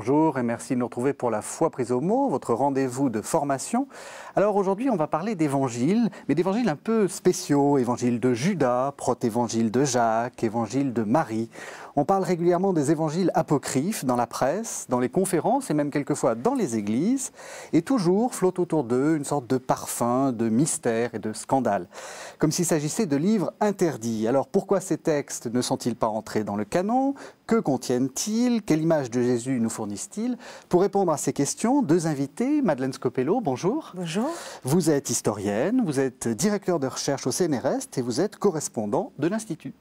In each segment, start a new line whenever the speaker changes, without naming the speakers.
bonjour et merci de nous retrouver pour la foi prise au mot, votre rendez-vous de formation. Alors aujourd'hui, on va parler d'évangiles, mais d'évangiles un peu spéciaux, évangile de Judas, protévangile de Jacques, évangile de Marie. On parle régulièrement des évangiles apocryphes dans la presse, dans les conférences et même quelquefois dans les églises. Et toujours flotte autour d'eux une sorte de parfum, de mystère et de scandale. Comme s'il s'agissait de livres interdits. Alors pourquoi ces textes ne sont-ils pas entrés dans le canon? Que contiennent-ils? Quelle image de Jésus nous fournissent-ils? Pour répondre à ces questions, deux invités. Madeleine Scopello, bonjour.
Bonjour.
Vous êtes historienne, vous êtes directeur de recherche au CNRS et vous êtes correspondant de l'Institut.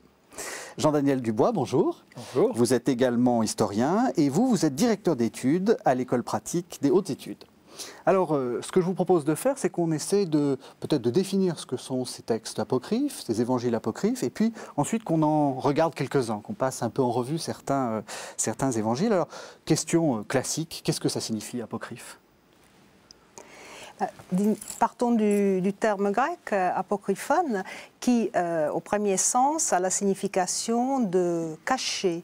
Jean-Daniel Dubois, bonjour.
Bonjour.
Vous êtes également historien et vous êtes directeur d'études à l'École pratique des hautes études. Alors, ce que je vous propose de faire, c'est qu'on essaie peut-être de définir ce que sont ces textes apocryphes, ces évangiles apocryphes, et puis ensuite qu'on en regarde quelques-uns, qu'on passe un peu en revue certains évangiles. Alors, question classique, qu'est-ce que ça signifie apocryphe ?
Partons du terme grec apocryphon qui, au premier sens, a la signification de caché,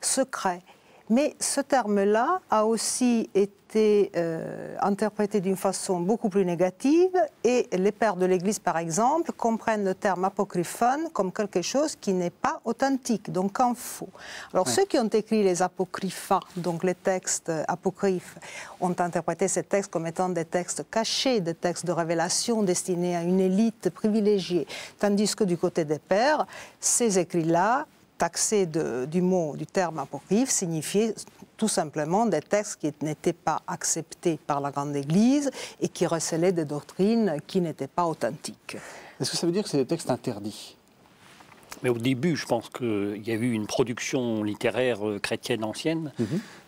secret. Mais ce terme-là a aussi été interprété d'une façon beaucoup plus négative et les pères de l'Église, par exemple, comprennent le terme apocryphon comme quelque chose qui n'est pas authentique, donc un faux. Alors ceux qui ont écrit les apocrypha, donc les textes apocryphes, ont interprété ces textes comme étant des textes cachés, des textes de révélation destinés à une élite privilégiée. Tandis que du côté des pères, ces écrits-là, taxé du terme apocryphe, signifiait tout simplement des textes qui n'étaient pas acceptés par la grande Église et qui recelaient des doctrines qui n'étaient pas authentiques.
Est-ce que ça veut dire que c'est des textes interdits ?
Mais au début, je pense qu'il y a eu une production littéraire chrétienne ancienne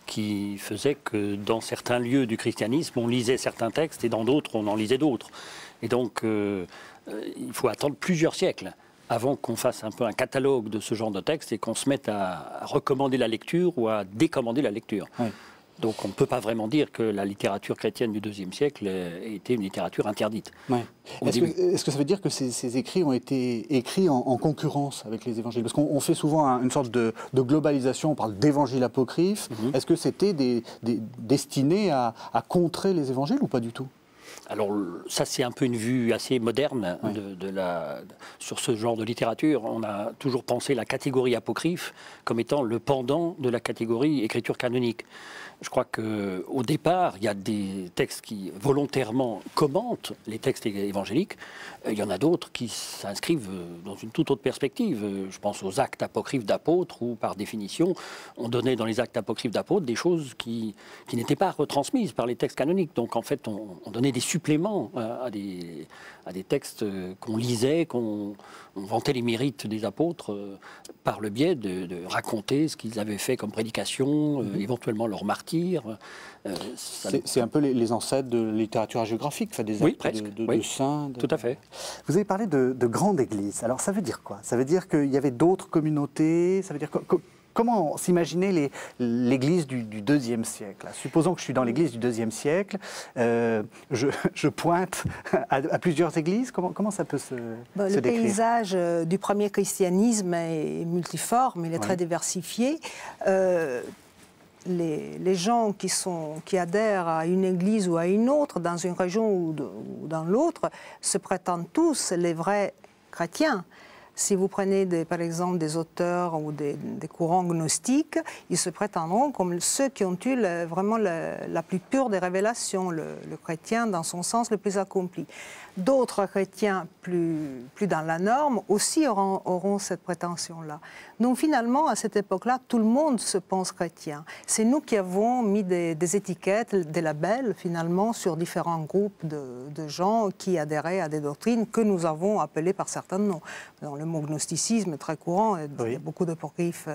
qui faisait que dans certains lieux du christianisme, on lisait certains textes et dans d'autres, on en lisait d'autres. Et donc, il faut attendre plusieurs siècles avant qu'on fasse un peu un catalogue de ce genre de texte et qu'on se mette à recommander la lecture ou à décommander la lecture. Oui. Donc on ne peut pas vraiment dire que la littérature chrétienne du IIe siècle était une littérature interdite. Oui.
Est-ce que ça veut dire que ces écrits ont été écrits en concurrence avec les évangiles? Parce qu'on fait souvent une sorte de globalisation, on parle d'évangiles apocryphes. Est-ce que c'était destiné à contrer les évangiles ou pas du tout?
Alors ça, c'est un peu une vue assez moderne sur ce genre de littérature. On a toujours pensé la catégorie apocryphe comme étant le pendant de la catégorie écriture canonique. Je crois qu'au départ, il y a des textes qui volontairement commentent les textes évangéliques. Il y en a d'autres qui s'inscrivent dans une toute autre perspective. Je pense aux actes apocryphes d'apôtres où, par définition, on donnait dans les actes apocryphes d'apôtres des choses qui n'étaient pas retransmises par les textes canoniques. Donc en fait, on donnait des suppléments à des textes qu'on lisait, qu'on vantait les mérites des apôtres par le biais de raconter ce qu'ils avaient fait comme prédication, éventuellement leur martyre.
C'est un peu les ancêtres de la littérature hagiographique, des actes de saints.
Tout à fait.
Vous avez parlé de grande église. Alors ça veut dire quoi? Ça veut dire qu'il y avait d'autres communautés? Ça veut dire comment s'imaginer l'église du IIe siècle? Supposons que je suis dans l'église du IIe siècle, je pointe à plusieurs églises. Comment ça peut se décrire?
Le paysage du premier christianisme est multiforme, il est très diversifié. Les gens qui adhèrent à une église ou à une autre, dans une région ou dans l'autre, se prétendent tous les vrais chrétiens. Si vous prenez par exemple des auteurs ou des courants gnostiques, ils se prétendront comme ceux qui ont eu vraiment la plus pure des révélations, le chrétien dans son sens le plus accompli. D'autres chrétiens plus dans la norme aussi auront cette prétention-là. Donc finalement, à cette époque-là, tout le monde se pense chrétien. C'est nous qui avons mis des étiquettes, des labels finalement sur différents groupes de gens qui adhéraient à des doctrines que nous avons appelées par certains noms. Dans le mot gnosticisme est très courant, il y a beaucoup d'apocryphes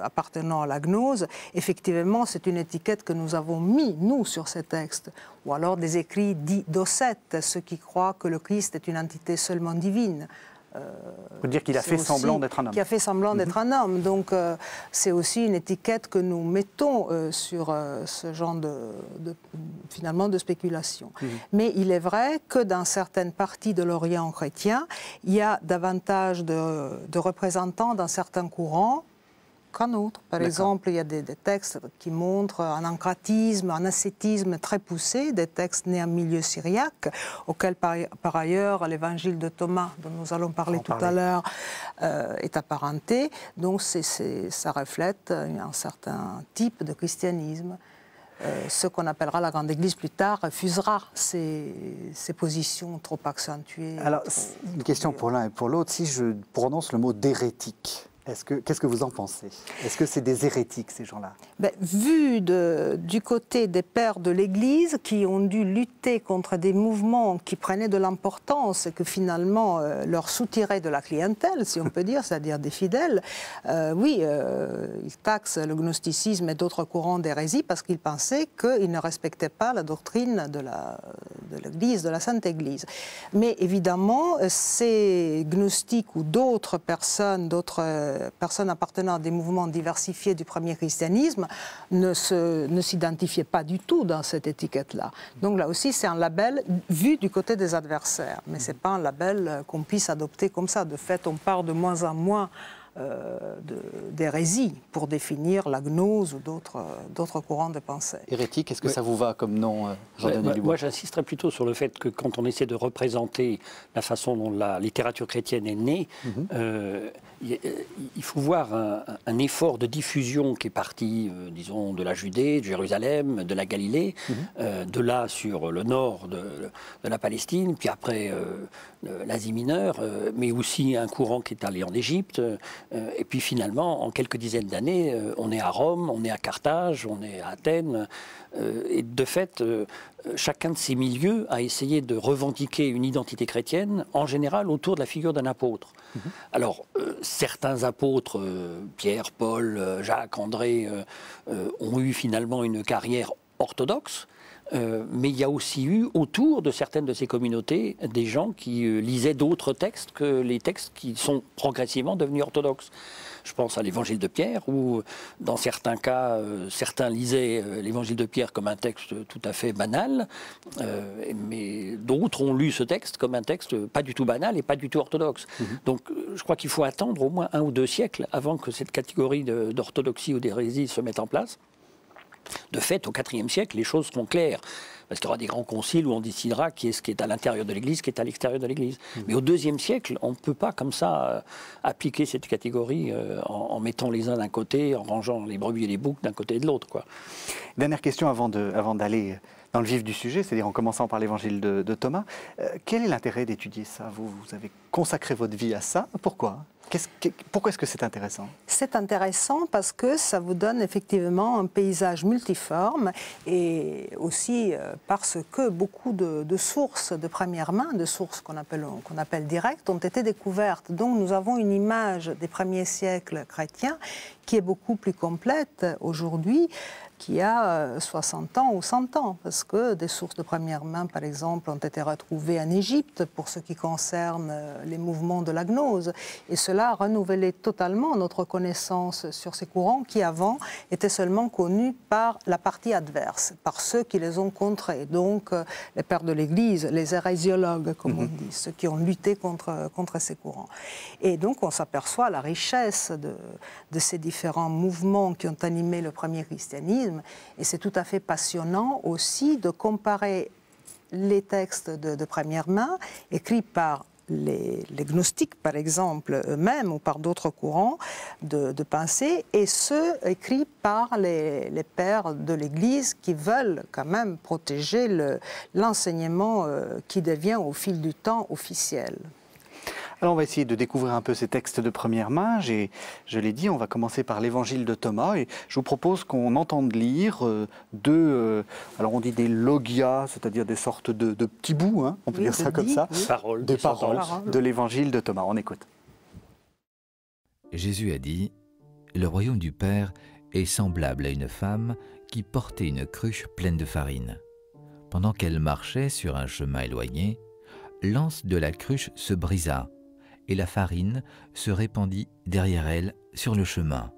appartenant à la gnose. Effectivement, c'est une étiquette que nous avons mis, nous, sur ces textes. Ou alors des écrits dits docètes, ceux qui croient que le Christ est une entité seulement divine.
Vous dire qu'il a fait semblant d'être un homme.
Qui a fait semblant d'être un homme. Donc c'est aussi une étiquette que nous mettons sur ce genre finalement de spéculation. Mais il est vrai que dans certaines parties de l'Orient chrétien, il y a davantage de représentants dans certains courants qu'un autre. Par exemple, il y a des textes qui montrent un encratisme, un ascétisme très poussé, des textes nés en milieu syriaque, auxquels par ailleurs l'évangile de Thomas, dont nous allons parler tout à l'heure, est apparenté. Donc ça reflète un certain type de christianisme. Ce qu'on appellera la Grande Église plus tard refusera ces positions trop accentuées.
Alors, une question pour l'un et pour l'autre. Si je prononce le mot d'hérétique, qu'est-ce que vous en pensez? Est-ce que c'est des hérétiques, ces gens-là?
Vu du côté des pères de l'Église qui ont dû lutter contre des mouvements qui prenaient de l'importance et que finalement leur soutiraient de la clientèle, si on peut dire, c'est-à-dire des fidèles, oui, ils taxent le gnosticisme et d'autres courants d'hérésie parce qu'ils pensaient qu'ils ne respectaient pas la doctrine de l'Église, de la Sainte Église. Mais évidemment, ces gnostiques ou d'autres personnes appartenant à des mouvements diversifiés du premier christianisme ne s'identifiaient pas du tout dans cette étiquette-là. Donc là aussi, c'est un label vu du côté des adversaires, mais ce n'est pas un label qu'on puisse adopter comme ça. De fait, on part de moins en moins d'hérésie pour définir la gnose ou d'autres courants de pensée.
Hérétique, est-ce que ça vous va comme nom, Jean-Denis Dubois?
Moi, j'insisterais plutôt sur le fait que quand on essaie de représenter la façon dont la littérature chrétienne est née, il faut voir un effort de diffusion qui est parti, disons, de la Judée, de Jérusalem, de la Galilée, de là sur le nord de la Palestine, puis après l'Asie mineure, mais aussi un courant qui est allé en Égypte. Et puis finalement, en quelques dizaines d'années, on est à Rome, on est à Carthage, on est à Athènes. Et de fait, chacun de ces milieux a essayé de revendiquer une identité chrétienne, en général autour de la figure d'un apôtre. Alors, certains apôtres, Pierre, Paul, Jacques, André, ont eu finalement une carrière orthodoxe. Mais il y a aussi eu, autour de certaines de ces communautés, des gens qui lisaient d'autres textes que les textes qui sont progressivement devenus orthodoxes. Je pense à l'évangile de Pierre, où, dans certains cas, certains lisaient l'évangile de Pierre comme un texte tout à fait banal, mais d'autres ont lu ce texte comme un texte pas du tout banal et pas du tout orthodoxe. Donc, je crois qu'il faut attendre au moins 1 ou 2 siècles avant que cette catégorie d'orthodoxie ou d'hérésie se mette en place. De fait, au IVe siècle, les choses seront claires. Parce qu'il y aura des grands conciles où on décidera qui est ce qui est à l'intérieur de l'Église, qui est à l'extérieur de l'Église. Mais au IIe siècle, on ne peut pas comme ça appliquer cette catégorie en mettant les uns d'un côté, en rangeant les brebis et les boucs d'un côté et de l'autre.
Dernière question avant d'aller dans le vif du sujet, c'est-à-dire en commençant par l'évangile de Thomas. Quel est l'intérêt d'étudier ça? Vous avez consacré votre vie à ça. Pourquoi? Pourquoi est-ce que c'est intéressant? C'est
intéressant parce que ça vous donne effectivement un paysage multiforme et aussi parce que beaucoup de sources de première main, de sources qu'on appelle directes, ont été découvertes. Donc nous avons une image des premiers siècles chrétiens qui est beaucoup plus complète aujourd'hui, qui a 60 ans ou 100 ans, parce que des sources de première main, par exemple, ont été retrouvées en Égypte pour ce qui concerne les mouvements de la gnose. Et cela a renouvelé totalement notre connaissance sur ces courants qui, avant, étaient seulement connus par la partie adverse, par ceux qui les ont contrés. Donc, les pères de l'Église, les hérésiologues, comme on dit, ceux qui ont lutté contre ces courants. Et donc, on s'aperçoit la richesse de ces différents mouvements qui ont animé le premier christianisme. Et c'est tout à fait passionnant aussi de comparer les textes de première main, écrits par les gnostiques, par exemple, eux-mêmes, ou par d'autres courants de pensée, et ceux écrits par les pères de l'Église qui veulent quand même protéger l'enseignement qui devient au fil du temps officiel.
Alors on va essayer de découvrir un peu ces textes de première main. Je l'ai dit, on va commencer par l'évangile de Thomas et je vous propose qu'on entende lire alors on dit des logias, c'est-à-dire des sortes de petits bouts, hein, on peut dire ça comme ça, des paroles de l'évangile de Thomas. On écoute.
Jésus a dit, « Le royaume du Père est semblable à une femme qui portait une cruche pleine de farine. Pendant qu'elle marchait sur un chemin éloigné, l'anse de la cruche se brisa, et la farine se répandit derrière elle sur le chemin.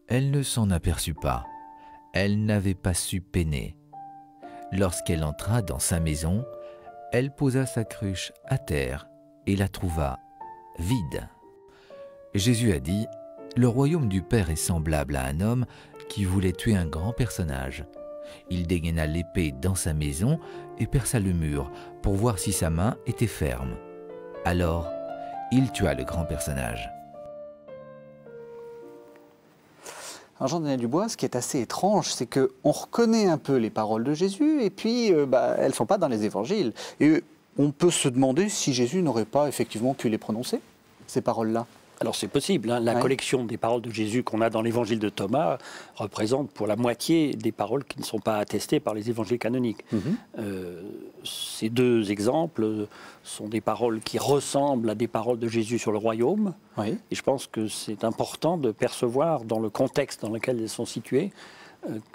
Elle ne s'en aperçut pas. Elle n'avait pas su peiner. Lorsqu'elle entra dans sa maison, elle posa sa cruche à terre et la trouva vide. Jésus a dit, Le royaume du Père est semblable à un homme qui voulait tuer un grand personnage. Il dégaina l'épée dans sa maison et perça le mur pour voir si sa main était ferme. Alors, il tua le grand personnage.
Alors Jean-Daniel Dubois, ce qui est assez étrange, c'est qu'on reconnaît un peu les paroles de Jésus et puis elles ne sont pas dans les évangiles. Et on peut se demander si Jésus n'aurait pas effectivement pu les prononcer, ces paroles-là.
Alors c'est possible, hein. La collection des paroles de Jésus qu'on a dans l'évangile de Thomas représente pour la moitié des paroles qui ne sont pas attestées par les évangiles canoniques. Ces deux exemples sont des paroles qui ressemblent à des paroles de Jésus sur le royaume. Et je pense que c'est important de percevoir dans le contexte dans lequel elles sont situées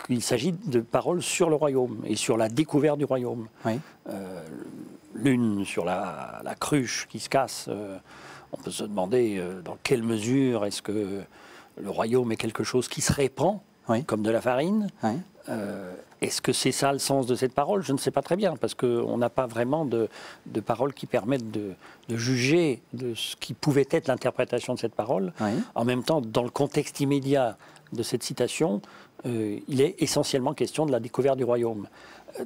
qu'il s'agit de paroles sur le royaume et sur la découverte du royaume. L'une sur la cruche qui se casse. On peut se demander dans quelle mesure est-ce que le royaume est quelque chose qui se répand, comme de la farine. Est-ce que c'est ça le sens de cette parole? Je ne sais pas très bien, parce qu'on n'a pas vraiment de paroles qui permettent de juger de ce qui pouvait être l'interprétation de cette parole. En même temps, dans le contexte immédiat de cette citation, il est essentiellement question de la découverte du royaume.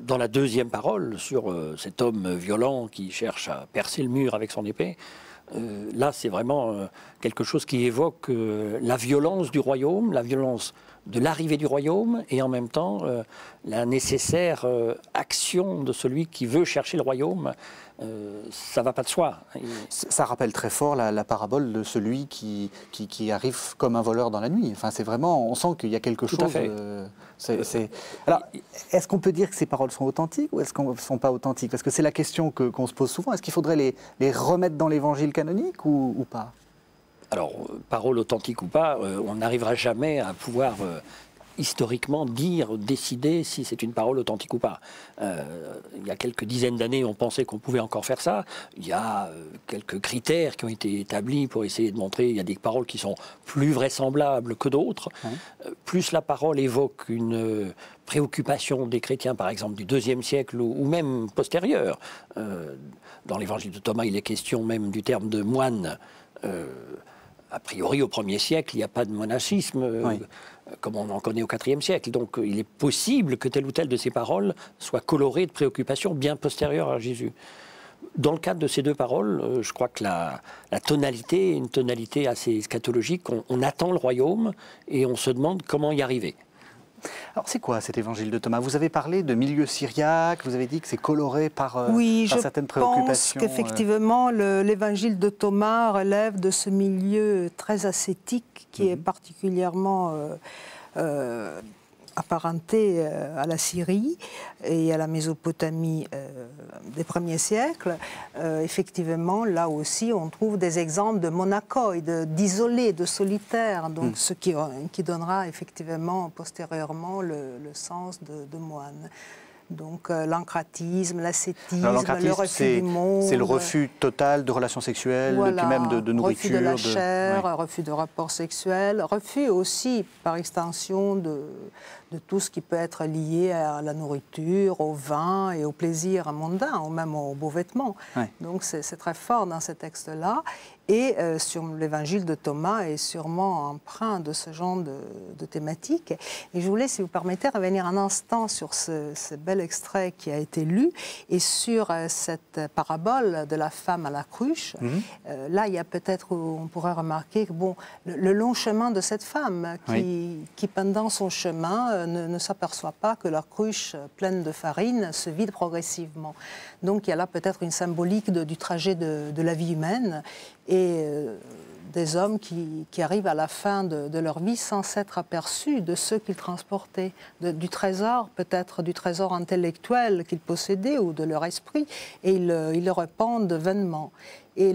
Dans la deuxième parole, sur cet homme violent qui cherche à percer le mur avec son épée, là, c'est vraiment quelque chose qui évoque la violence du royaume, la violence de l'arrivée du royaume, et en même temps la nécessaire action de celui qui veut chercher le royaume. Ça ne va pas de soi.
Ça rappelle très fort la parabole de celui qui arrive comme un voleur dans la nuit. Enfin, c'est vraiment, on sent qu'il y a quelque chose.
Tout à fait.
Alors, est-ce qu'on peut dire que ces paroles sont authentiques ou est-ce qu'elles ne sont pas authentiques? Parce que c'est la question qu'on se pose souvent. Est-ce qu'il faudrait les remettre dans l'évangile canonique ou pas? Alors,
parole authentique ou pas, on n'arrivera jamais à pouvoir historiquement décider si c'est une parole authentique ou pas. Il y a quelques dizaines d'années, on pensait qu'on pouvait encore faire ça. Il y a quelques critères qui ont été établis pour essayer de montrer qu'il y a des paroles qui sont plus vraisemblables que d'autres. Plus la parole évoque une préoccupation des chrétiens, par exemple, du IIe siècle ou même postérieur. Dans l'évangile de Thomas, il est question même du terme de moine. A priori, au 1er siècle, il n'y a pas de monachisme, comme on en connaît au 4e siècle. Donc, il est possible que telle ou telle de ces paroles soit colorée de préoccupations bien postérieures à Jésus. Dans le cadre de ces deux paroles, je crois que la tonalité est une tonalité assez eschatologique. On attend le royaume et on se demande comment y arriver.
Alors, c'est quoi cet évangile de Thomas? Vous avez parlé de milieu syriaque, vous avez dit que c'est coloré par, certaines préoccupations.
Oui, je pense qu'effectivement, l'évangile de Thomas relève de ce milieu très ascétique qui est particulièrement apparenté à la Syrie et à la Mésopotamie des premiers siècles. Effectivement, là aussi, on trouve des exemples de monachoi, d'isolés, de solitaires, donc ce qui donnera effectivement postérieurement le sens de moine. Donc l'encratisme, l'ascétisme, le refus du monde.
C'est le refus total de relations sexuelles,
voilà,
puis même de nourriture.
Refus de la chair, refus de rapports sexuels, refus aussi, par extension, de tout ce qui peut être lié à la nourriture, au vin et au plaisir mondain, ou même aux beaux vêtements. Donc c'est très fort dans ces textes-là. Et sur l'évangile de Thomas est sûrement empreint de ce genre de thématique. Et je voulais, si vous permettez, revenir un instant sur ce bel extrait qui a été lu et sur cette parabole de la femme à la cruche. Là, il y a peut-être, on pourrait remarquer que le long chemin de cette femme qui pendant son chemin, ne s'aperçoit pas que la cruche pleine de farine se vide progressivement. Donc il y a là peut-être une symbolique du trajet de la vie humaine et des hommes qui arrivent à la fin de leur vie sans s'être aperçus de ce qu'ils transportaient, du trésor, peut-être du trésor intellectuel qu'ils possédaient ou de leur esprit, et ils le répandent vainement. Et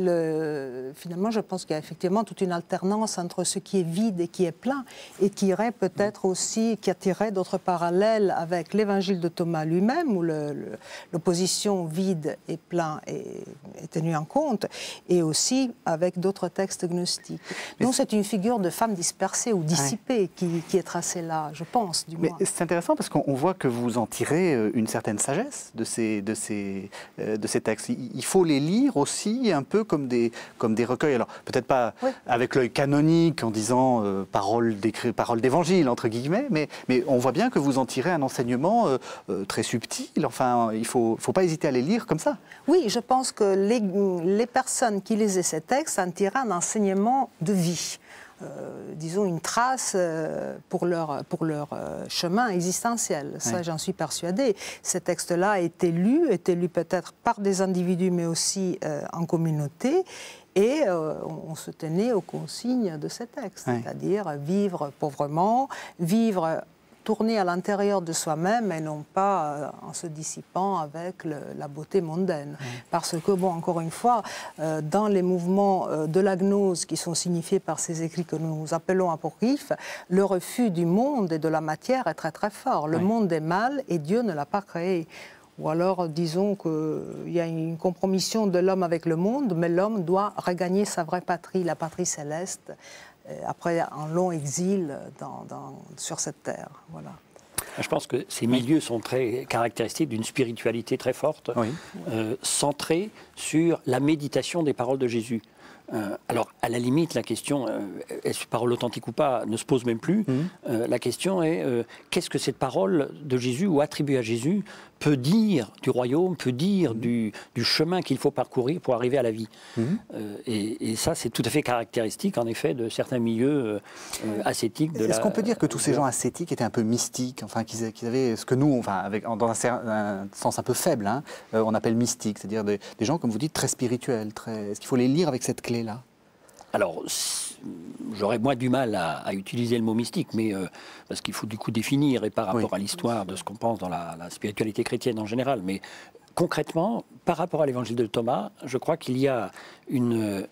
finalement, je pense qu'il y a effectivement toute une alternance entre ce qui est vide et qui est plein, et qui irait peut-être aussi, qui attirerait d'autres parallèles avec l'évangile de Thomas lui-même, où l'opposition vide et plein est tenue en compte, et aussi avec d'autres textes gnostiques. Donc c'est une figure de femme dispersée ou dissipée qui est tracée là, je pense, du moins.
Mais c'est intéressant parce qu'on voit que vous en tirez une certaine sagesse de ces textes. Il faut les lire aussi un peu comme des recueils. Alors peut-être pas avec l'œil canonique en disant parole d'évangile entre guillemets, mais on voit bien que vous en tirez un enseignement très subtil. Enfin, il faut pas hésiter à les lire comme ça.
Oui, je pense que les personnes qui lisaient ces textes en tiraient un enseignement de vie. Disons une trace pour leur chemin existentiel. Ça, j'en suis persuadée. Ces textes-là étaient lus peut-être par des individus, mais aussi en communauté. Et on se tenait aux consignes de ces textes, c'est-à-dire vivre pauvrement, vivre tourner à l'intérieur de soi-même et non pas en se dissipant avec la beauté mondaine. Parce que, bon, encore une fois, dans les mouvements de la gnose qui sont signifiés par ces écrits que nous appelons apocryphes, le refus du monde et de la matière est très très fort. Le monde est mal et Dieu ne l'a pas créé. Ou alors, disons qu'il y a une compromission de l'homme avec le monde, mais l'homme doit regagner sa vraie patrie, la patrie céleste, après un long exil sur cette terre. Voilà.
Je pense que ces milieux sont très caractéristiques d'une spiritualité très forte, centrée sur la méditation des paroles de Jésus. Alors, à la limite, la question, est-ce parole authentique ou pas, ne se pose même plus. La question est, qu'est-ce que cette parole de Jésus ou attribuée à Jésus peut dire du royaume, peut dire du chemin qu'il faut parcourir pour arriver à la vie. Et ça, c'est tout à fait caractéristique, en effet, de certains milieux ascétiques.
Est-ce qu'on peut dire que tous ces gens ascétiques étaient un peu mystiques, enfin, qu'ils avaient ce que nous, enfin, dans un sens un peu faible, hein, on appelle mystique, c'est-à-dire des gens, comme vous dites, très spirituels. Est-ce qu'il faut les lire avec cette clé-là ?
Alors, j'aurais moins du mal à utiliser le mot mystique, mais parce qu'il faut du coup définir, et par rapport à l'histoire de ce qu'on pense dans la spiritualité chrétienne en général. Mais concrètement, par rapport à l'évangile de Thomas, je crois qu'il y a une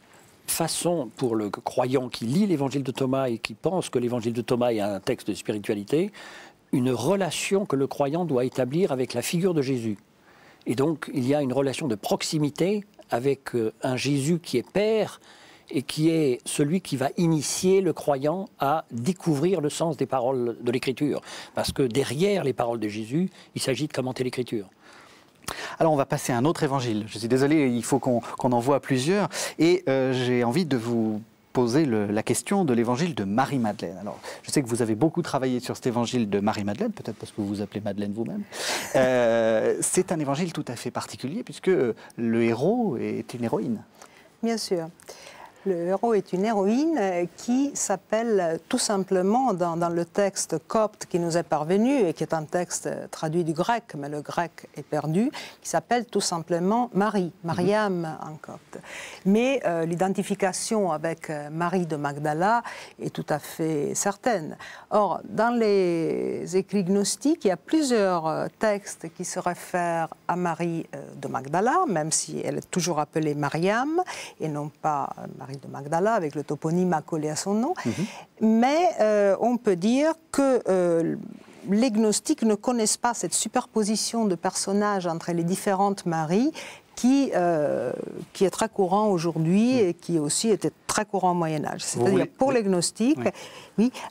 façon pour le croyant qui lit l'évangile de Thomas et qui pense que l'évangile de Thomas est un texte de spiritualité, une relation que le croyant doit établir avec la figure de Jésus. Et donc, il y a une relation de proximité avec un Jésus qui est Père, et qui est celui qui va initier le croyant à découvrir le sens des paroles de l'Écriture. Parce que derrière les paroles de Jésus, il s'agit de commenter l'Écriture.
Alors on va passer à un autre évangile. Je suis désolé, il faut qu'on en voit plusieurs. Et j'ai envie de vous poser la question de l'évangile de Marie-Madeleine. Alors, je sais que vous avez beaucoup travaillé sur cet évangile de Marie-Madeleine, peut-être parce que vous vous appelez Madeleine vous-même. C'est un évangile tout à fait particulier, puisque le héros est une héroïne.
Bien sûr. Le héros est une héroïne qui s'appelle tout simplement, dans le texte copte qui nous est parvenu, et qui est un texte traduit du grec, mais le grec est perdu, qui s'appelle tout simplement Marie, Mariam en copte. Mais l'identification avec Marie de Magdala est tout à fait certaine. Or, dans les écrits gnostiques, il y a plusieurs textes qui se réfèrent à Marie de Magdala, même si elle est toujours appelée Mariam, et non pas Marie de Magdala, avec le toponyme accolé à son nom. Mais on peut dire que les gnostiques ne connaissent pas cette superposition de personnages entre les différentes Maries qui est très courant aujourd'hui et qui aussi était très courant au Moyen-Âge. C'est-à-dire, pour les gnostiques,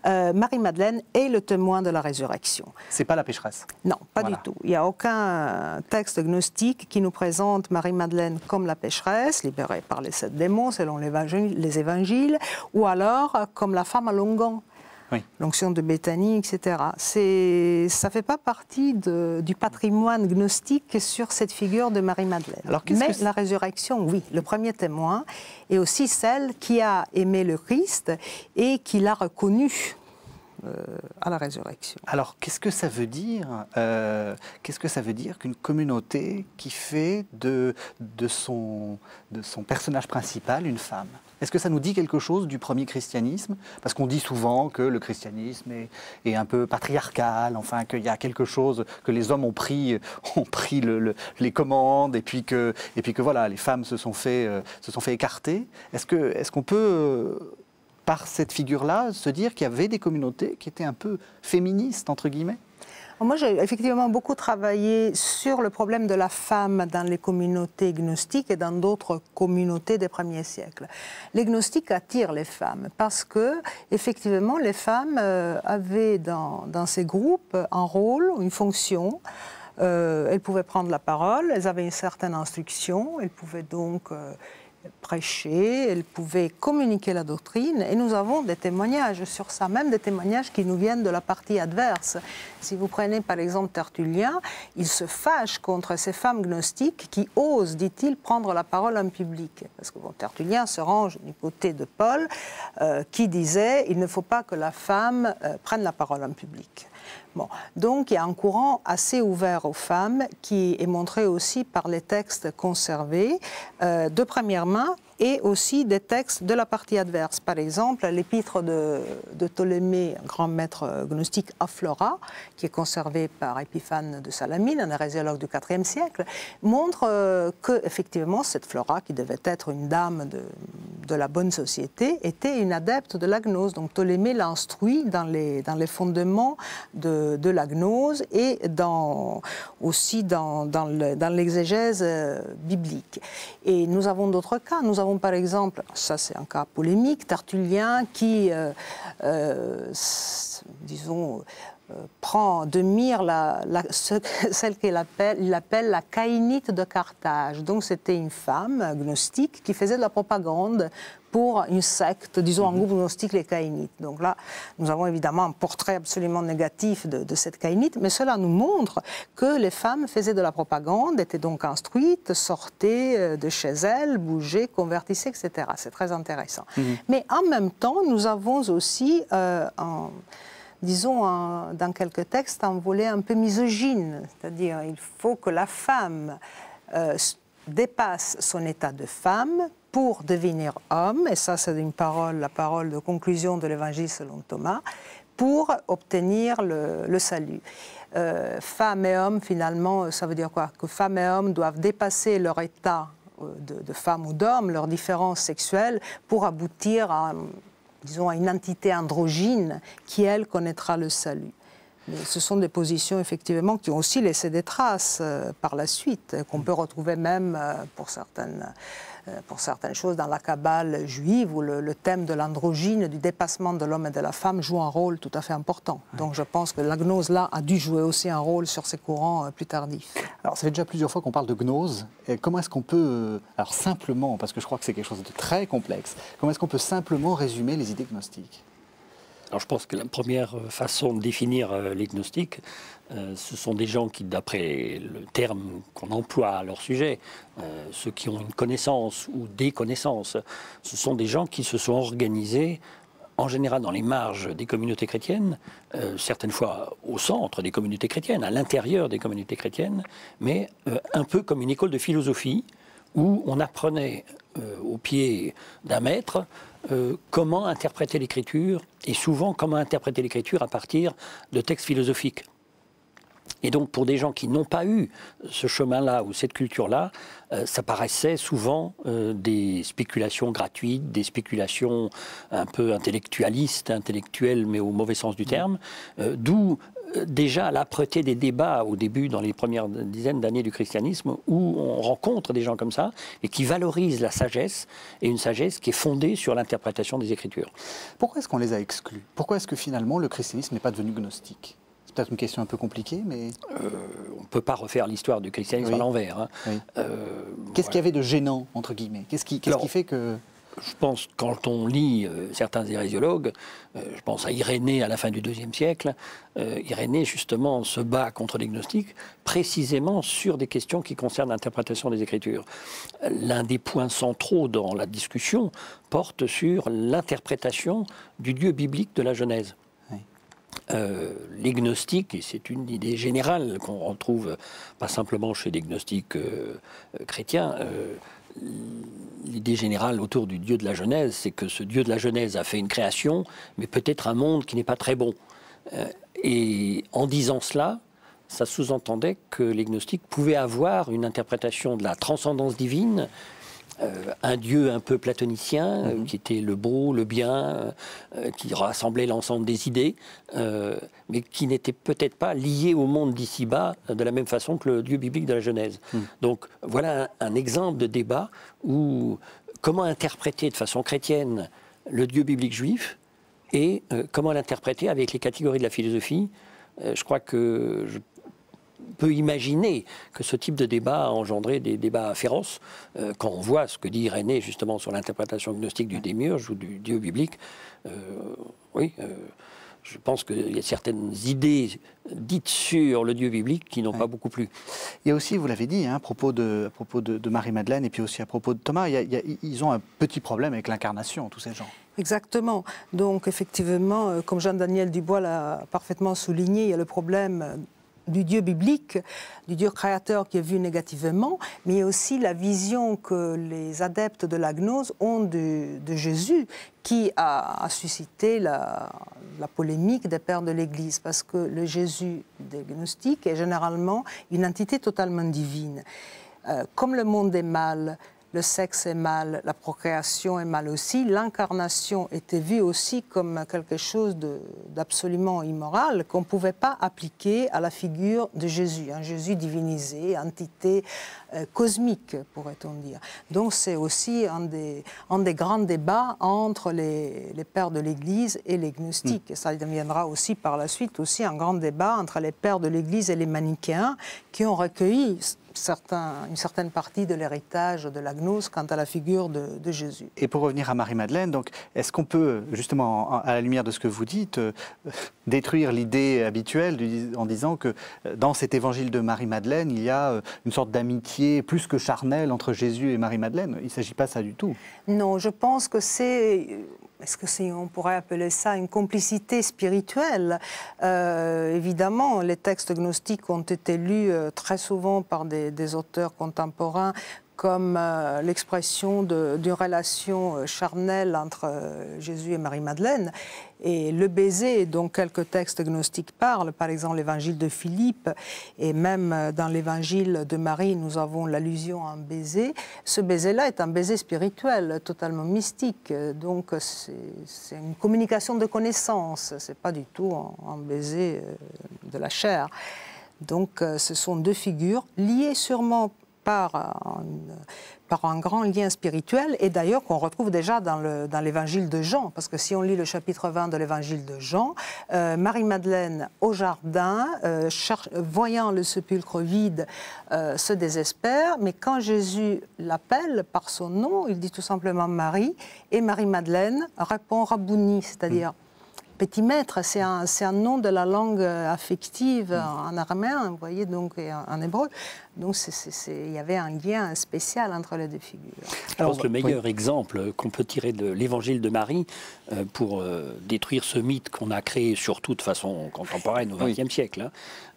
Marie-Madeleine est le témoin de la résurrection.
C'est pas la pécheresse?
Non, pas du tout. Il n'y a aucun texte gnostique qui nous présente Marie-Madeleine comme la pécheresse, libérée par les 7 démons, selon les évangiles, ou alors comme la femme à l'onguent. L'onction de Béthanie, etc. Ça ne fait pas partie du patrimoine gnostique sur cette figure de Marie-Madeleine. Mais la résurrection, oui, le premier témoin, est aussi celle qui a aimé le Christ et qui l'a reconnu à la résurrection.
Alors, qu'est-ce que ça veut dire qu'une communauté qui fait de son personnage principal une femme? Est-ce que ça nous dit quelque chose du premier christianisme? Parce qu'on dit souvent que le christianisme est un peu patriarcal, enfin qu'il y a quelque chose, que les hommes ont pris les commandes et puis que voilà, les femmes se sont fait écarter. Est-ce qu'on peut, par cette figure-là, se dire qu'il y avait des communautés qui étaient un peu féministes, entre guillemets?
Moi, j'ai effectivement beaucoup travaillé sur le problème de la femme dans les communautés gnostiques et dans d'autres communautés des premiers siècles. Les gnostiques attirent les femmes parce que, effectivement, les femmes avaient dans ces groupes un rôle, une fonction. Elles pouvaient prendre la parole, elles avaient une certaine instruction, elles pouvaient donc prêcher, elles pouvaient communiquer la doctrine, et nous avons des témoignages sur ça, même des témoignages qui nous viennent de la partie adverse. Si vous prenez par exemple Tertullien, il se fâche contre ces femmes gnostiques qui osent, dit-il, prendre la parole en public. Parce que Tertullien se range du côté de Paul, qui disait « il ne faut pas que la femme prenne la parole en public ». Bon, donc il y a un courant assez ouvert aux femmes qui est montré aussi par les textes conservés de première main et aussi des textes de la partie adverse. Par exemple, l'épître de Ptolémée, un grand maître gnostique à Flora, qui est conservé par Épiphane de Salamine, un hérésiologue du IVe siècle, montre que effectivement cette Flora, qui devait être une dame de la bonne société, était une adepte de la gnose. Donc Ptolémée l'a instruit dans les fondements de la gnose et aussi dans l'exégèse biblique. Et nous avons d'autres cas. Nous avons par exemple, ça c'est un cas polémique, Tertullien qui, disons, prend de mire celle qu'il appelle la caïnite de Carthage. Donc c'était une femme gnostique qui faisait de la propagande pour une secte, disons un groupe gnostique, les caïnites. Donc là, nous avons évidemment un portrait absolument négatif de cette caïnite, mais cela nous montre que les femmes faisaient de la propagande, étaient donc instruites, sortaient de chez elles, bougeaient, convertissaient, etc. C'est très intéressant. Mais en même temps, nous avons aussi disons, dans quelques textes, un volet un peu misogyne. C'est-à-dire, il faut que la femme dépasse son état de femme pour devenir homme, et ça c'est la parole de conclusion de l'évangile selon Thomas, pour obtenir le salut. Femme et homme, finalement, ça veut dire quoi? Que femme et homme doivent dépasser leur état de femme ou d'homme, leurs différences sexuelles, pour aboutir à, disons, à une entité androgyne qui, elle, connaîtra le salut. Mais ce sont des positions, effectivement, qui ont aussi laissé des traces par la suite, qu'on peut retrouver même pour certaines choses dans la Kabbale juive, où le thème de l'androgyne, du dépassement de l'homme et de la femme, joue un rôle tout à fait important. Donc je pense que la gnose, là, a dû jouer aussi un rôle sur ces courants plus tardifs.
Alors, ça fait déjà plusieurs fois qu'on parle de gnose. Et comment est-ce qu'on peut, alors simplement, parce que je crois que c'est quelque chose de très complexe, comment est-ce qu'on peut simplement résumer les idées gnostiques?
Alors je pense que la première façon de définir les gnostiques, ce sont des gens qui, d'après le terme qu'on emploie à leur sujet, ceux qui ont une connaissance ou des connaissances, ce sont des gens qui se sont organisés en général dans les marges des communautés chrétiennes, certaines fois au centre des communautés chrétiennes, à l'intérieur des communautés chrétiennes, mais un peu comme une école de philosophie où on apprenait au pied d'un maître comment interpréter l'écriture, et souvent comment interpréter l'écriture à partir de textes philosophiques. Et donc pour des gens qui n'ont pas eu ce chemin-là ou cette culture-là, ça paraissait souvent des spéculations gratuites, des spéculations un peu intellectuelles, mais au mauvais sens du terme, d'où déjà l'âpreté des débats au début, dans les premières dizaines d'années du christianisme, où on rencontre des gens comme ça et qui valorisent la sagesse, et une sagesse qui est fondée sur l'interprétation des Écritures.
Pourquoi est-ce qu'on les a exclus? Pourquoi est-ce que finalement le christianisme n'est pas devenu gnostique? C'est peut-être une question un peu compliquée, mais...
on ne peut pas refaire l'histoire du christianisme à l'envers. Hein.
Oui. Qu'est-ce qu'il y avait de gênant, entre guillemets? Qu'est-ce qui fait que...
Je pense, quand on lit certains hérésiologues, je pense à Irénée à la fin du IIe siècle, Irénée justement se bat contre les gnostiques précisément sur des questions qui concernent l'interprétation des Écritures. L'un des points centraux dans la discussion porte sur l'interprétation du Dieu biblique de la Genèse. Oui. Les gnostiques, et c'est une idée générale qu'on retrouve pas simplement chez les gnostiques chrétiens, l'idée générale autour du Dieu de la Genèse, c'est que ce Dieu de la Genèse a fait une création, mais peut-être un monde qui n'est pas très bon. Et en disant cela, ça sous-entendait que les gnostiques pouvaient avoir une interprétation de la transcendance divine, un Dieu un peu platonicien, qui était le beau, le bien, qui rassemblait l'ensemble des idées, mais qui n'était peut-être pas lié au monde d'ici-bas de la même façon que le Dieu biblique de la Genèse. Donc voilà un exemple de débat où comment interpréter de façon chrétienne le Dieu biblique juif et comment l'interpréter avec les catégories de la philosophie. Je crois que peut imaginer que ce type de débat a engendré des débats féroces. Quand on voit ce que dit Irénée justement sur l'interprétation gnostique du démiurge ou du Dieu biblique, je pense qu'il y a certaines idées dites sur le Dieu biblique qui n'ont pas beaucoup plu.
Il y a aussi, vous l'avez dit, à propos de Marie-Madeleine et puis aussi à propos de Thomas, ils ont un petit problème avec l'incarnation, tous ces gens.
Exactement. Donc effectivement, comme Jean-Daniel Dubois l'a parfaitement souligné, il y a le problème du Dieu biblique, du Dieu créateur qui est vu négativement, mais il y a aussi la vision que les adeptes de la gnose ont de Jésus, qui a suscité la polémique des pères de l'Église, parce que le Jésus des gnostiques est généralement une entité totalement divine. Comme le monde est mal, le sexe est mal, la procréation est mal aussi, l'incarnation était vue aussi comme quelque chose d'absolument immoral qu'on ne pouvait pas appliquer à la figure de Jésus, un Jésus divinisé, entité cosmique, pourrait-on dire. Donc c'est aussi un des grands débats entre les pères de l'Église et les gnostiques. Et ça deviendra aussi par la suite aussi un grand débat entre les pères de l'Église et les manichéens qui ont recueilli une certaine partie de l'héritage de la gnose quant à la figure de Jésus.
Et pour revenir à Marie-Madeleine, donc, est-ce qu'on peut, justement, à la lumière de ce que vous dites, détruire l'idée habituelle en disant que dans cet évangile de Marie-Madeleine, il y a une sorte d'amitié plus que charnelle entre Jésus et Marie-Madeleine? Il ne s'agit pas de ça du tout.
Non, je pense que c'est... Est-ce on pourrait appeler ça une complicité spirituelle? Évidemment, les textes gnostiques ont été lus très souvent par des auteurs contemporains comme l'expression d'une relation charnelle entre Jésus et Marie-Madeleine. Et le baiser, dont quelques textes gnostiques parlent, par exemple l'évangile de Philippe, et même dans l'évangile de Marie, nous avons l'allusion à un baiser. Ce baiser-là est un baiser spirituel, totalement mystique. Donc c'est une communication de connaissances, c'est pas du tout un baiser de la chair. Donc ce sont deux figures liées sûrement par un grand lien spirituel, et d'ailleurs qu'on retrouve déjà dans l'évangile de Jean, parce que si on lit le chapitre 20 de l'évangile de Jean, Marie-Madeleine au jardin, voyant le sépulcre vide, se désespère, mais quand Jésus l'appelle par son nom, il dit tout simplement Marie, et Marie-Madeleine répond Rabouni, c'est-à-dire petit maître, c'est un nom de la langue affective en araméen, vous voyez, donc en hébreu. Donc il y avait un lien spécial entre les deux figures.
Je pense que le meilleur exemple qu'on peut tirer de l'évangile de Marie pour détruire ce mythe qu'on a créé surtout de façon contemporaine au XXe siècle,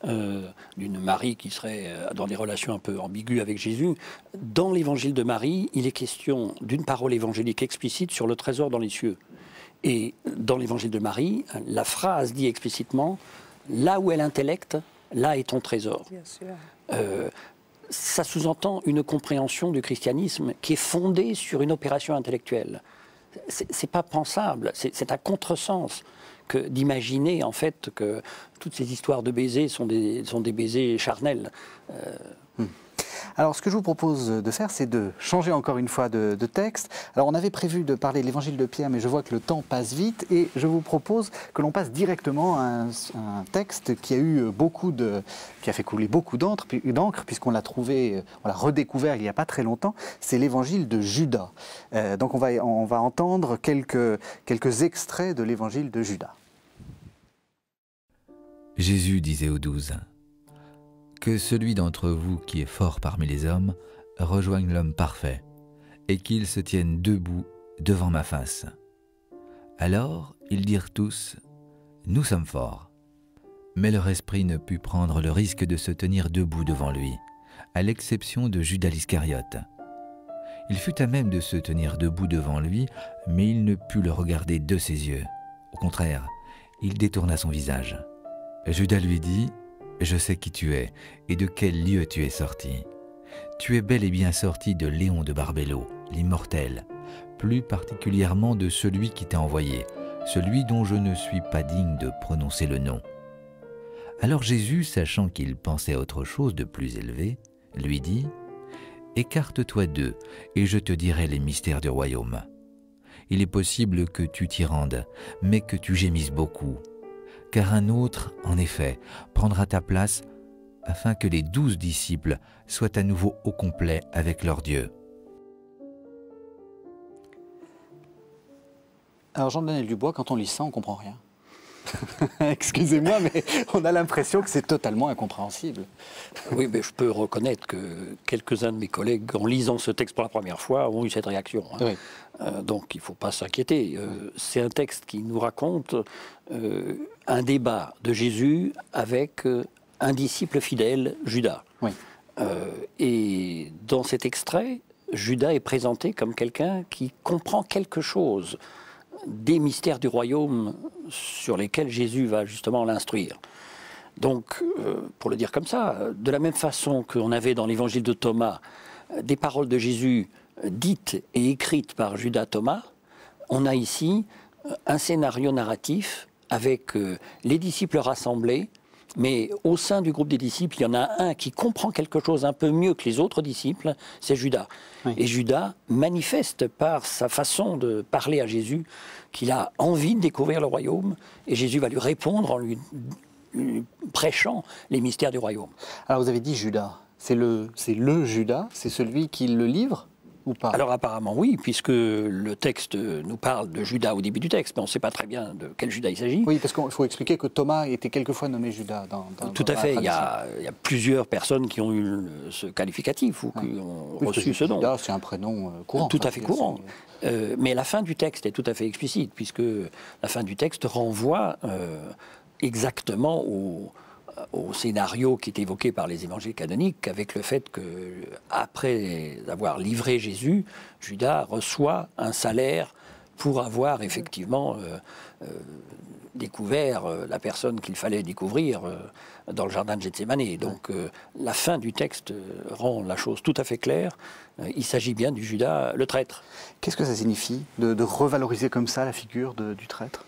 d'une Marie qui serait dans des relations un peu ambiguës avec Jésus. Dans l'évangile de Marie, il est question d'une parole évangélique explicite sur le trésor dans les cieux. Et dans l'évangile de Marie, la phrase dit explicitement « Là où est l'intellect, là est ton trésor ».
Bien sûr.
Ça sous-entend une compréhension du christianisme qui est fondée sur une opération intellectuelle. C'est pas pensable, c'est un contresens que d'imaginer en fait que toutes ces histoires de baisers sont des baisers charnels.
Alors, ce que je vous propose de faire, c'est de changer encore une fois de texte. Alors, on avait prévu de parler de l'évangile de Pierre, mais je vois que le temps passe vite, et je vous propose que l'on passe directement à un texte qui a fait couler beaucoup d'encre, puisqu'on l'a trouvé, on l'a redécouvert il n'y a pas très longtemps. C'est l'évangile de Judas. Donc, on va entendre quelques extraits de l'évangile de Judas.
Jésus disait aux 12 : que celui d'entre vous qui est fort parmi les hommes rejoigne l'homme parfait, et qu'il se tienne debout devant ma face. Alors ils dirent tous : nous sommes forts. Mais leur esprit ne put prendre le risque de se tenir debout devant lui, à l'exception de Judas l'Iscariote. Il fut à même de se tenir debout devant lui, mais il ne put le regarder de ses yeux. Au contraire, il détourna son visage. Judas lui dit : je sais qui tu es et de quel lieu tu es sorti. Tu es bel et bien sorti de Léon de Barbello, l'immortel, plus particulièrement de celui qui t'a envoyé, celui dont je ne suis pas digne de prononcer le nom. Alors Jésus, sachant qu'il pensait à autre chose de plus élevé, lui dit : écarte-toi d'eux, et je te dirai les mystères du royaume. Il est possible que tu t'y rendes, mais que tu gémisses beaucoup. Car un autre, en effet, prendra ta place afin que les 12 disciples soient à nouveau au complet avec leur Dieu.
Alors Jean-Daniel Dubois, quand on lit ça, on ne comprend rien. Excusez-moi, mais on a l'impression que c'est totalement incompréhensible.
Oui, mais je peux reconnaître que quelques-uns de mes collègues, en lisant ce texte pour la première fois, ont eu cette réaction. Hein.
Oui.
Donc il ne faut pas s'inquiéter. C'est un texte qui nous raconte un débat de Jésus avec un disciple fidèle, Judas.
Oui.
Et dans cet extrait, Judas est présenté comme quelqu'un qui comprend quelque chose des mystères du royaume sur lesquels Jésus va justement l'instruire. Donc, pour le dire comme ça, de la même façon qu'on avait dans l'évangile de Thomas des paroles de Jésus dites et écrites par Judas Thomas, on a ici un scénario narratif avec les disciples rassemblés, mais au sein du groupe des disciples, il y en a un qui comprend quelque chose un peu mieux que les autres disciples, c'est Judas. Oui. Et Judas manifeste par sa façon de parler à Jésus qu'il a envie de découvrir le royaume, et Jésus va lui répondre en lui prêchant les mystères du royaume.
Alors vous avez dit Judas, c'est le Judas, c'est celui qui le livre ou pas?
Alors apparemment oui, puisque le texte nous parle de Judas au début du texte, mais on ne sait pas très bien de quel Judas il s'agit.
Oui, parce qu'il faut expliquer que Thomas était quelquefois nommé Judas.
Tout à fait, il y a plusieurs personnes qui ont eu ce qualificatif ou qui ont reçu ce nom.
Judas, c'est un prénom courant.
Tout à fait courant. Mais la fin du texte est tout à fait explicite, puisque la fin du texte renvoie exactement au scénario qui est évoqué par les évangiles canoniques, avec le fait que, après avoir livré Jésus, Judas reçoit un salaire pour avoir effectivement découvert la personne qu'il fallait découvrir dans le jardin de Gethsémanée. Donc la fin du texte rend la chose tout à fait claire. Il s'agit bien du Judas, le traître.
Qu'est-ce que ça signifie de revaloriser comme ça la figure du traître ?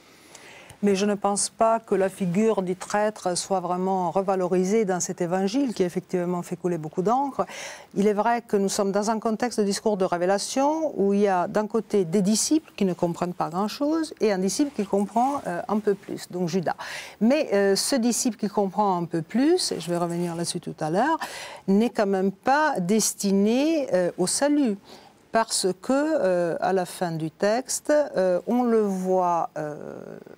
Mais je ne pense pas que la figure du traître soit vraiment revalorisée dans cet évangile qui effectivement fait couler beaucoup d'encre. Il est vrai que nous sommes dans un contexte de discours de révélation où il y a d'un côté des disciples qui ne comprennent pas grand-chose et un disciple qui comprend un peu plus, donc Judas. Mais ce disciple qui comprend un peu plus, et je vais revenir là-dessus tout à l'heure, n'est quand même pas destiné au salut. Parce que, à la fin du texte, on le voit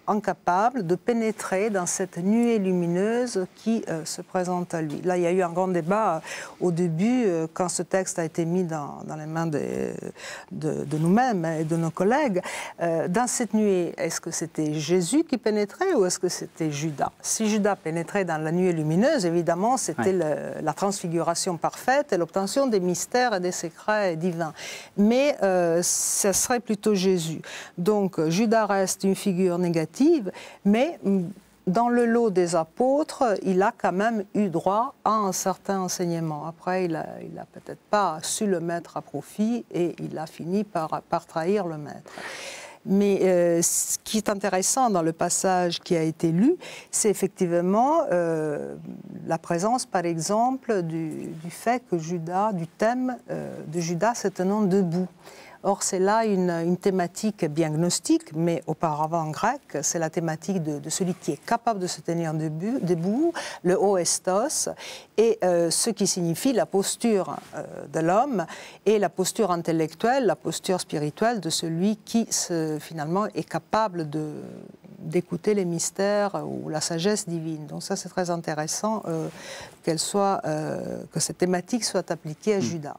incapable de pénétrer dans cette nuée lumineuse qui se présente à lui. Là, il y a eu un grand débat au début, quand ce texte a été mis dans les mains de nous-mêmes et de nos collègues. Dans cette nuée, est-ce que c'était Jésus qui pénétrait ou est-ce que c'était Judas? Si Judas pénétrait dans la nuée lumineuse, évidemment, c'était la transfiguration parfaite et l'obtention des mystères et des secrets divins. Mais ce serait plutôt Jésus. Donc Judas reste une figure négative, mais dans le lot des apôtres, il a quand même eu droit à un certain enseignement. Après, il n'a peut-être pas su le mettre à profit et il a fini par trahir le maître. Mais ce qui est intéressant dans le passage qui a été lu, c'est effectivement la présence, par exemple, du fait que Judas, du thème de Judas se tenant debout. Or, c'est là une thématique bien gnostique, mais auparavant en grec, c'est la thématique de celui qui est capable de se tenir debout, le oestos, et ce qui signifie la posture de l'homme et la posture intellectuelle, la posture spirituelle de celui qui finalement est capable d'écouter les mystères ou la sagesse divine. Donc ça, c'est très intéressant que cette thématique soit appliquée à Judas.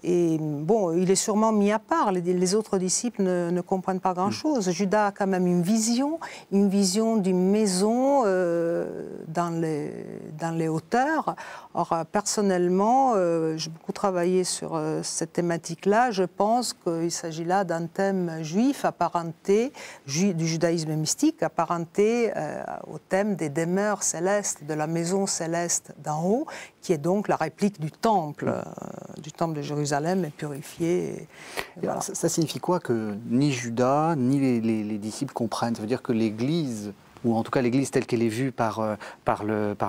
Et bon, il est sûrement mis à part. Les autres disciples ne comprennent pas grand-chose. Judas a quand même une vision d'une maison dans les hauteurs. Or, personnellement, j'ai beaucoup travaillé sur cette thématique-là. Je pense qu'il s'agit là d'un thème juif apparenté, du judaïsme mystique, apparenté au thème des demeures célestes, de la maison céleste d'en haut, qui est donc la réplique du temple de Jérusalem est purifié.
Voilà. Ça signifie quoi que ni Judas ni les disciples comprennent? Ça veut dire que l'Église, ou en tout cas l'Église telle qu'elle est vue par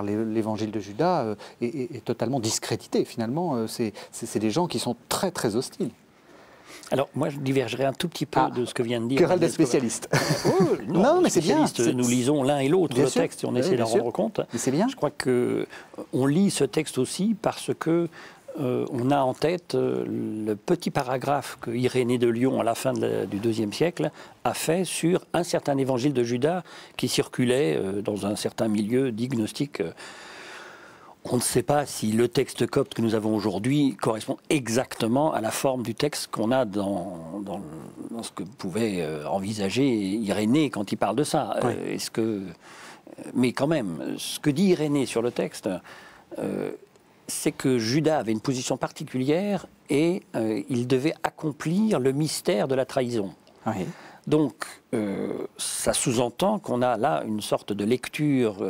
l'évangile de Judas, est totalement discréditée finalement. C'est des gens qui sont très très hostiles.
Alors, moi, je divergerai un tout petit peu de ce que vient de dire...
Querelle des spécialistes.
Non,
mais c'est bien.
Nous lisons l'un et l'autre le texte et on essaie d'en rendre compte.
Mais c'est bien.
Je crois qu'on lit ce texte aussi parce que on a en tête le petit paragraphe que Irénée de Lyon, à la fin du IIe siècle, a fait sur un certain évangile de Judas qui circulait dans un certain milieu dit gnostique. On ne sait pas si le texte copte que nous avons aujourd'hui correspond exactement à la forme du texte qu'on a dans ce que pouvait envisager Irénée quand il parle de ça. Oui. Mais quand même, ce que dit Irénée sur le texte, c'est que Judas avait une position particulière et il devait accomplir le mystère de la trahison.
Oui.
Donc, ça sous-entend qu'on a là une sorte de lecture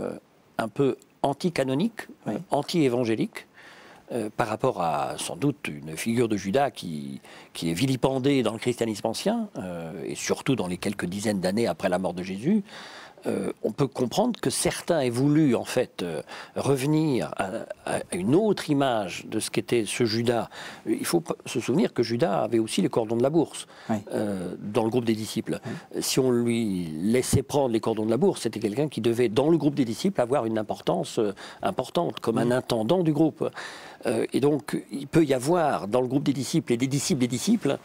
un peu anti-canonique, anti-évangélique, par rapport à sans doute une figure de Judas qui est vilipendée dans le christianisme ancien, et surtout dans les quelques dizaines d'années après la mort de Jésus. On peut comprendre que certains aient voulu en fait revenir à une autre image de ce qu'était ce Judas. Il faut se souvenir que Judas avait aussi les cordons de la bourse dans le groupe des disciples. Si on lui laissait prendre les cordons de la bourse, c'était quelqu'un qui devait, dans le groupe des disciples, avoir une importance importante, comme un intendant du groupe. Et donc, il peut y avoir dans le groupe des disciples et des disciples,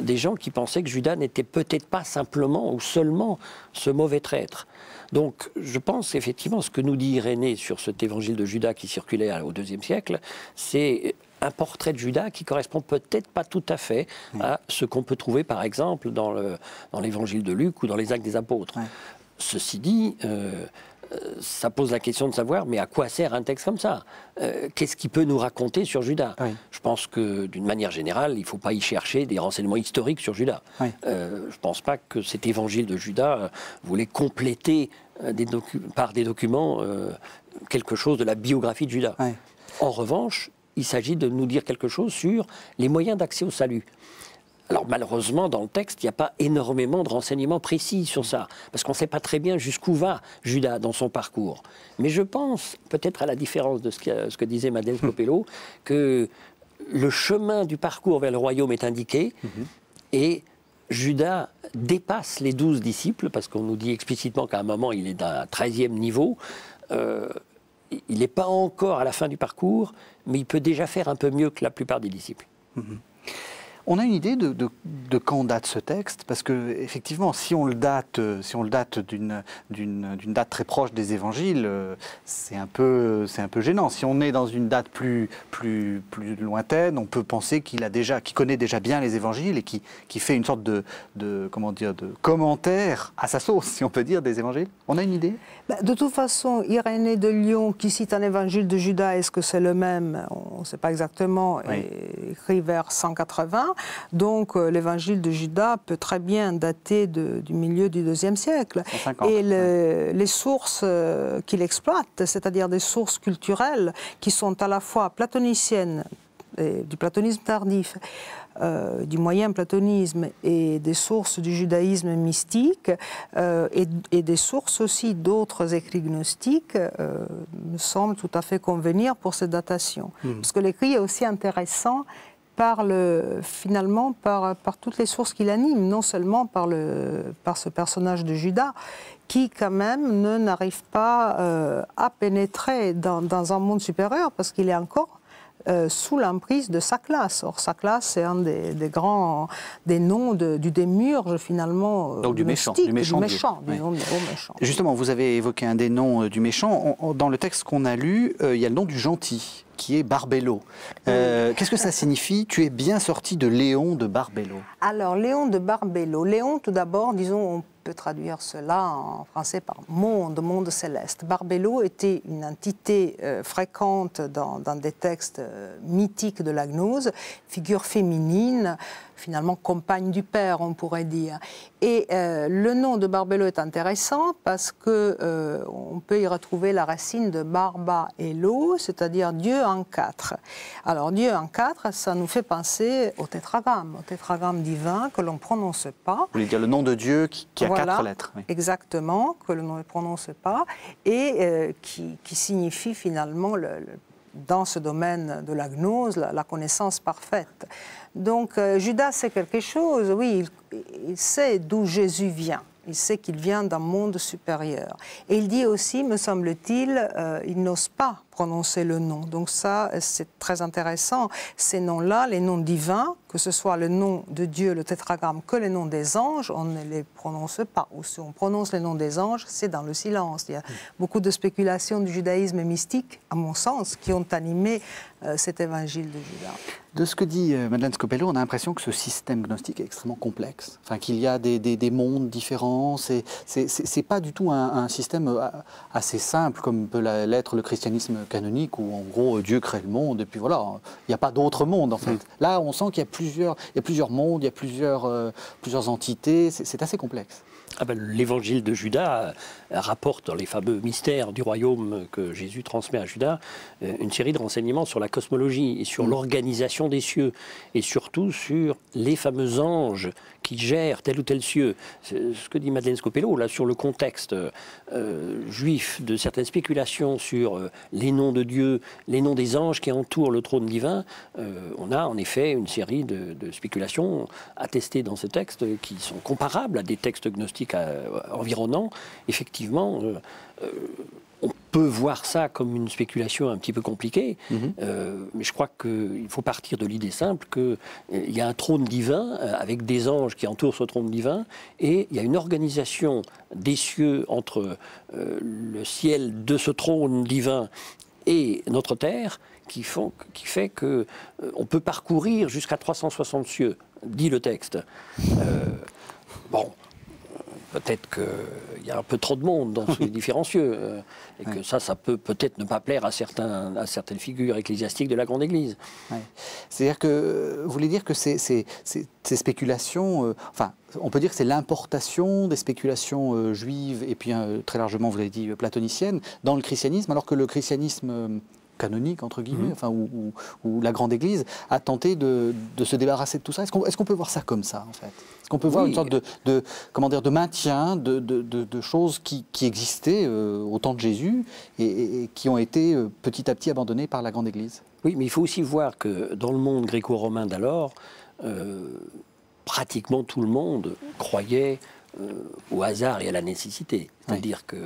des gens qui pensaient que Judas n'était peut-être pas simplement ou seulement ce mauvais traître. Donc, je pense effectivement ce que nous dit Irénée sur cet évangile de Judas qui circulait au IIe siècle, c'est un portrait de Judas qui correspond peut-être pas tout à fait à ce qu'on peut trouver, par exemple, dans l'évangile de Luc ou dans les Actes des Apôtres. Ceci dit, ça pose la question de savoir, mais à quoi sert un texte comme ça? Qu'est-ce qu'il peut nous raconter sur Judas? Je pense que, d'une manière générale, il ne faut pas y chercher des renseignements historiques sur Judas. Je ne pense pas que cet évangile de Judas voulait compléter par des documents quelque chose de la biographie de Judas. En revanche, il s'agit de nous dire quelque chose sur les moyens d'accès au salut. Alors malheureusement, dans le texte, il n'y a pas énormément de renseignements précis sur ça, parce qu'on ne sait pas très bien jusqu'où va Judas dans son parcours. Mais je pense, peut-être à la différence de ce que disait Madeleine Scopello, que le chemin du parcours vers le royaume est indiqué, et Judas dépasse les 12 disciples, parce qu'on nous dit explicitement qu'à un moment, il est d'un 13e niveau. Il n'est pas encore à la fin du parcours, mais il peut déjà faire un peu mieux que la plupart des disciples.
On a une idée de quand date ce texte, parce que effectivement, si on le date d'une date très proche des évangiles, c'est un peu gênant. Si on est dans une date plus lointaine, on peut penser qu'il connaît déjà bien les évangiles et qui fait une sorte de commentaire à sa sauce, si on peut dire, des évangiles. On a une idée?
De toute façon, Irénée de Lyon, qui cite un évangile de Judas, est-ce que c'est le même? On ne sait pas exactement, écrit vers 180. Donc l'évangile de Judas peut très bien dater du milieu du IIe siècle.
150,
et les sources qu'il exploite, c'est-à-dire des sources culturelles qui sont à la fois platoniciennes, du platonisme tardif, du moyen platonisme et des sources du judaïsme mystique et des sources aussi d'autres écrits gnostiques me semblent tout à fait convenir pour cette datation. Parce que l'écrit est aussi intéressant finalement par toutes les sources qui l'animent, non seulement par ce personnage de Judas, qui quand même n'arrive pas à pénétrer dans un monde supérieur, parce qu'il est encore sous l'emprise de sa classe. Or, sa classe, c'est un des noms du démiurge, finalement.
Donc du méchant. Du
méchant.
Justement, vous avez évoqué un des noms du méchant. Dans le texte qu'on a lu, il y a le nom du gentil, qui est Barbello. Qu'est-ce que ça signifie? Tu es bien sorti de Léon de Barbello.
Alors, Léon de Barbello. Léon, tout d'abord, disons, on peut traduire cela en français par monde céleste. Barbello était une entité fréquente dans des textes mythiques de la gnose, figure féminine, finalement compagne du père, on pourrait dire. Et le nom de Barbello est intéressant parce qu'on peut y retrouver la racine de barba et lo, c'est-à-dire Dieu en 4. Alors Dieu en 4, ça nous fait penser au tétragramme divin que l'on ne prononce pas.
Vous voulez dire le nom de Dieu qui a 4 lettres. Oui.
Exactement, que l'on ne prononce pas, et qui signifie finalement dans ce domaine de la gnose, la connaissance parfaite. Donc Judas sait quelque chose, oui, il sait d'où Jésus vient. Il sait qu'il vient d'un monde supérieur. Et il dit aussi, me semble-t-il, il n'ose pas prononcer le nom. Donc ça, c'est très intéressant. Ces noms-là, les noms divins, que ce soit le nom de Dieu, le tétragramme, que les noms des anges, on ne les prononce pas. Ou si on prononce les noms des anges, c'est dans le silence. Il y a beaucoup de spéculations du judaïsme mystique, à mon sens, qui ont animé cet évangile de Judas.
De ce que dit Madeleine Scopello, on a l'impression que ce système gnostique est extrêmement complexe. Enfin, qu'il y a des mondes différents. C'est pas du tout un système assez simple comme peut l'être le christianisme canonique, où en gros Dieu crée le monde et puis voilà, il n'y a pas d'autre monde en fait. Là, on sent qu'il y a plusieurs mondes, il y a plusieurs entités. C'est assez complexe.
Ah ben, l'évangile de Judas rapporte dans les fameux mystères du royaume que Jésus transmet à Judas une série de renseignements sur la cosmologie et sur l'organisation des cieux et surtout sur les fameux anges qui gèrent tel ou tel cieux. C'est ce que dit Madeleine Scopello là sur le contexte juif de certaines spéculations sur les noms de Dieu, les noms des anges qui entourent le trône divin. On a en effet une série de spéculations attestées dans ce texte qui sont comparables à des textes gnostiques environnants. Effectivement, on peut voir ça comme une spéculation un petit peu compliquée, mais je crois qu'il faut partir de l'idée simple qu'il y a un trône divin avec des anges qui entourent ce trône divin, et il y a une organisation des cieux entre le ciel de ce trône divin et notre terre qui fait qu'on peut parcourir jusqu'à 360 cieux, dit le texte. Bon. Peut-être qu'il y a un peu trop de monde dans ces différents cieux, et que ça peut peut-être ne pas plaire à certaines figures ecclésiastiques de la Grande Église.
Ouais. C'est-à-dire que, vous voulez dire que ces spéculations, enfin, on peut dire que c'est l'importation des spéculations juives, et puis très largement, vous l'avez dit, platoniciennes, dans le christianisme, alors que le christianisme canonique, entre guillemets, enfin, où la Grande Église a tenté de se débarrasser de tout ça. Est-ce qu'on peut voir ça comme ça, en fait? Est-ce qu'on peut voir une sorte de maintien de choses qui existaient au temps de Jésus et qui ont été petit à petit abandonnées par la Grande Église?
Oui, mais il faut aussi voir que dans le monde gréco-romain d'alors, pratiquement tout le monde croyait au hasard et à la nécessité. C'est-à-dire que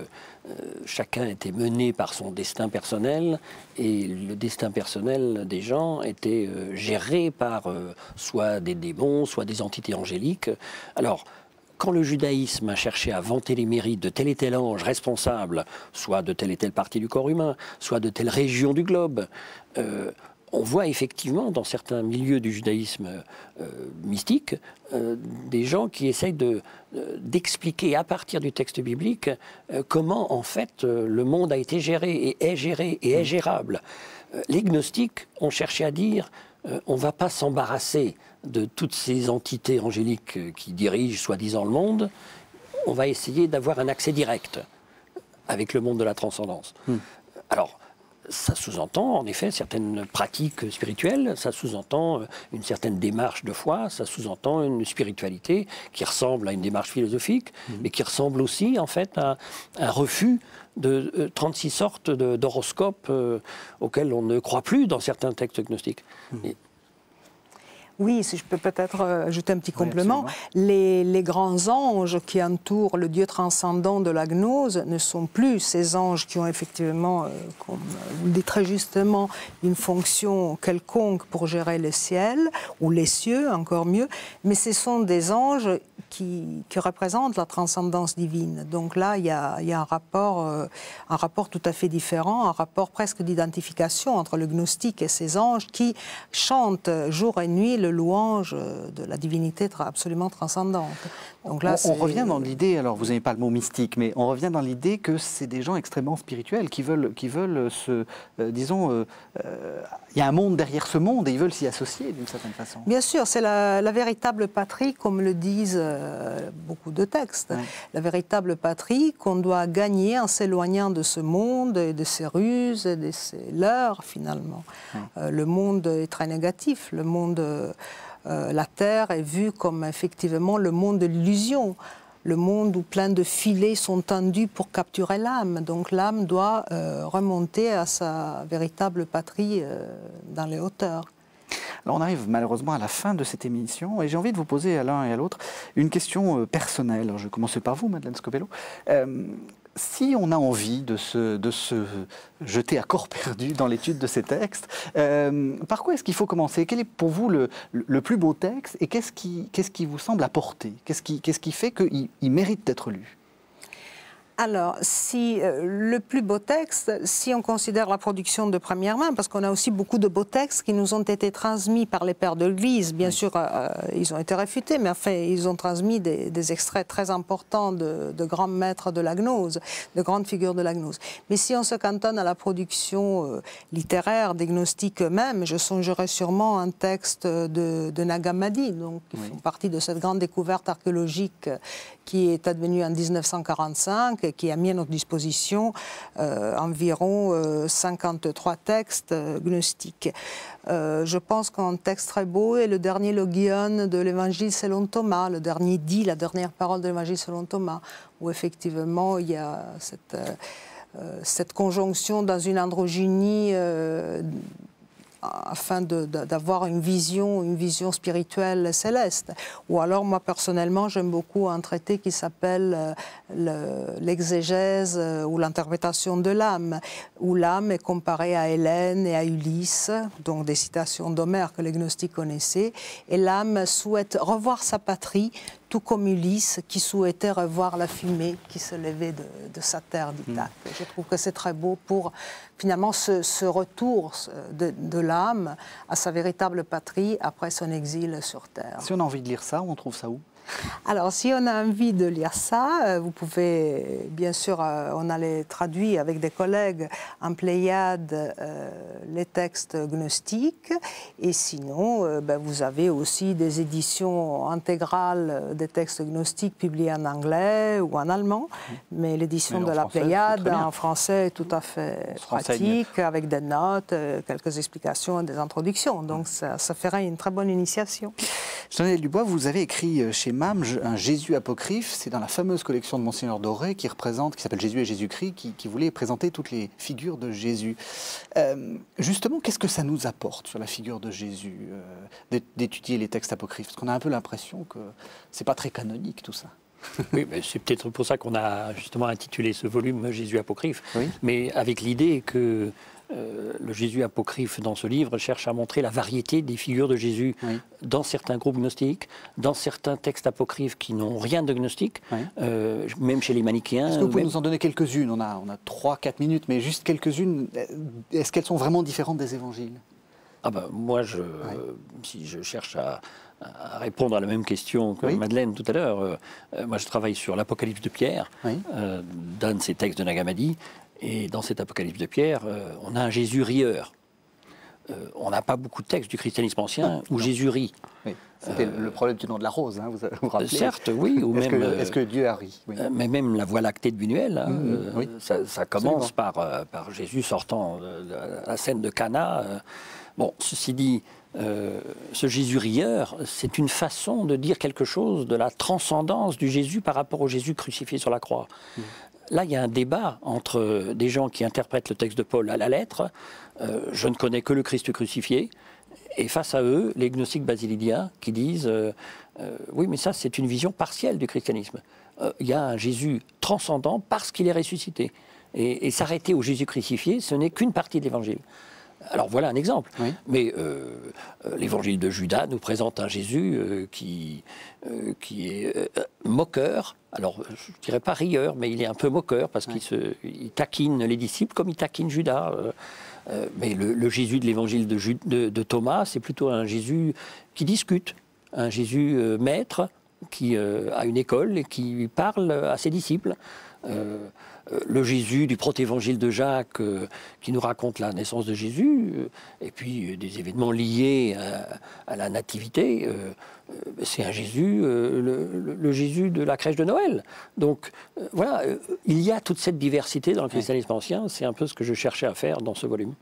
chacun était mené par son destin personnel, et le destin personnel des gens était géré par soit des démons, soit des entités angéliques. Alors, quand le judaïsme a cherché à vanter les mérites de tel et tel ange responsable, soit de telle et telle partie du corps humain, soit de telle région du globe, on voit effectivement dans certains milieux du judaïsme mystique des gens qui essayent d'expliquer à partir du texte biblique comment en fait le monde a été géré et est gérable. Les gnostiques ont cherché à dire on ne va pas s'embarrasser de toutes ces entités angéliques qui dirigent soi-disant le monde, on va essayer d'avoir un accès direct avec le monde de la transcendance. Alors, ça sous-entend en effet certaines pratiques spirituelles, ça sous-entend une certaine démarche de foi, ça sous-entend une spiritualité qui ressemble à une démarche philosophique, mais qui ressemble aussi en fait à un refus de 36 sortes d'horoscopes auxquels on ne croit plus dans certains textes gnostiques.
Oui, si je peux peut-être ajouter un petit complément, les grands anges qui entourent le Dieu transcendant de la gnose ne sont plus ces anges qui ont effectivement, comme vous le dites très justement, une fonction quelconque pour gérer le ciel, ou les cieux, encore mieux, mais ce sont des anges qui représentent la transcendance divine. Donc là, il y a un rapport tout à fait différent, un rapport presque d'identification entre le gnostique et ces anges qui chantent jour et nuit le louange de la divinité absolument transcendante. Donc là,
on revient dans l'idée, alors vous n'avez pas le mot mystique, mais on revient dans l'idée que c'est des gens extrêmement spirituels qui veulent disons, il y a un monde derrière ce monde et ils veulent s'y associer d'une certaine façon.
Bien sûr, c'est la véritable patrie, comme le disent beaucoup de textes. Ouais. La véritable patrie qu'on doit gagner en s'éloignant de ce monde et de ses ruses et de ses leurres, finalement. Ouais. Le monde est très négatif. Le monde, la Terre est vue comme effectivement le monde de l'illusion. le monde où plein de filets sont tendus pour capturer l'âme. Donc l'âme doit remonter à sa véritable patrie dans les hauteurs.
Alors on arrive malheureusement à la fin de cette émission et j'ai envie de vous poser à l'un et à l'autre une question personnelle. Alors, je vais commencer par vous, Madeleine Scopello. Si on a envie de se jeter à corps perdu dans l'étude de ces textes, par quoi est-ce qu'il faut commencer? Quel est pour vous le plus beau texte et qu'est-ce qui vous semble apporter? Qu'est-ce qui fait qu'il mérite d'être lu?
Alors, si le plus beau texte, si on considère la production de première main, parce qu'on a aussi beaucoup de beaux textes qui nous ont été transmis par les pères de l'Église, bien sûr, ils ont été réfutés, mais enfin, ils ont transmis des extraits très importants de grands maîtres de la gnose, de grandes figures de la gnose. Mais si on se cantonne à la production littéraire des gnostiques eux-mêmes, je songerais sûrement à un texte de Nag Hammadi, donc qui font partie de cette grande découverte archéologique qui est advenue en 1945 et qui a mis à notre disposition environ 53 textes gnostiques. Je pense qu'un texte très beau est le dernier logion de l'Évangile selon Thomas, le dernier dit, la dernière parole de l'Évangile selon Thomas, où effectivement il y a cette conjonction dans une androgynie afin d'avoir une vision spirituelle céleste. Ou alors, moi, personnellement, j'aime beaucoup un traité qui s'appelle l'exégèse ou l'interprétation de l'âme, où l'âme est comparée à Hélène et à Ulysse, donc des citations d'Homère que les gnostiques connaissaient, et l'âme souhaite revoir sa patrie, tout comme Ulysse qui souhaitait revoir la fumée qui se levait de sa terre d'Ithaque. Je trouve que c'est très beau pour finalement ce retour de l'âme à sa véritable patrie après son exil sur terre.
Si on a envie de lire ça, on trouve ça où?
Alors, si on a envie de lire ça, vous pouvez, bien sûr, on a les traduit avec des collègues en Pléiade les textes gnostiques. Et sinon, vous avez aussi des éditions intégrales des textes gnostiques publiés en anglais ou en allemand. Mais l'édition de la Pléiade en français est tout à fait pratique, avec des notes, quelques explications et des introductions. Donc, ça ferait une très bonne initiation.
Jean-Daniel Dubois, vous avez écrit chez MAM un Jésus apocryphe. C'est dans la fameuse collection de Monseigneur Doré qui s'appelle Jésus et Jésus-Christ, qui voulait présenter toutes les figures de Jésus. Justement, qu'est-ce que ça nous apporte sur la figure de Jésus d'étudier les textes apocryphes? Parce qu'on a un peu l'impression que c'est pas très canonique tout ça.
Oui, c'est peut-être pour ça qu'on a justement intitulé ce volume Jésus apocryphe, oui. Mais avec l'idée que le Jésus apocryphe dans ce livre cherche à montrer la variété des figures de Jésus oui. Dans certains groupes gnostiques, dans certains textes apocryphes qui n'ont rien de gnostique, oui. Même chez les manichéens.
Est-ce que vous pouvez nous en donner quelques-unes? On a 3-4 minutes, mais juste quelques-unes. Est-ce qu'elles sont vraiment différentes des évangiles?
Moi, si je cherche à répondre à la même question que oui. Madeleine tout à l'heure, moi je travaille sur l'Apocalypse de Pierre, oui. D'un de ces textes de Nag Hammadi. Et dans cet Apocalypse de Pierre, on a un Jésus rieur. On n'a pas beaucoup de textes du christianisme ancien où Jésus rit.
Oui. C'était le problème du nom de la rose, hein, vous vous rappelez?
Certes, oui.
Est-ce que Dieu a ri? Oui.
Mais même la Voie lactée de Buñuel, oui. ça commence par Jésus sortant de la scène de Cana. Bon, ceci dit, ce Jésus rieur, c'est une façon de dire quelque chose de la transcendance du Jésus par rapport au Jésus crucifié sur la croix. Là, il y a un débat entre des gens qui interprètent le texte de Paul à la lettre. Je ne connais que le Christ crucifié. Et face à eux, les gnostiques basilidiens qui disent oui, mais ça, c'est une vision partielle du christianisme. Il y a un Jésus transcendant parce qu'il est ressuscité. Et s'arrêter au Jésus crucifié, ce n'est qu'une partie de l'évangile. Alors voilà un exemple, oui. Mais l'évangile de Judas nous présente un Jésus qui est moqueur. Alors je ne dirais pas rieur, mais il est un peu moqueur parce qu'il taquine les disciples comme il taquine Judas. Mais le Jésus de l'évangile de Thomas, c'est plutôt un Jésus qui discute, un Jésus maître qui a une école et qui parle à ses disciples. Le Jésus du protévangile de Jacques qui nous raconte la naissance de Jésus, et puis des événements liés à la nativité, c'est un Jésus, le Jésus de la crèche de Noël. Donc voilà, il y a toute cette diversité dans le christianisme ancien, c'est un peu ce que je cherchais à faire dans ce volume.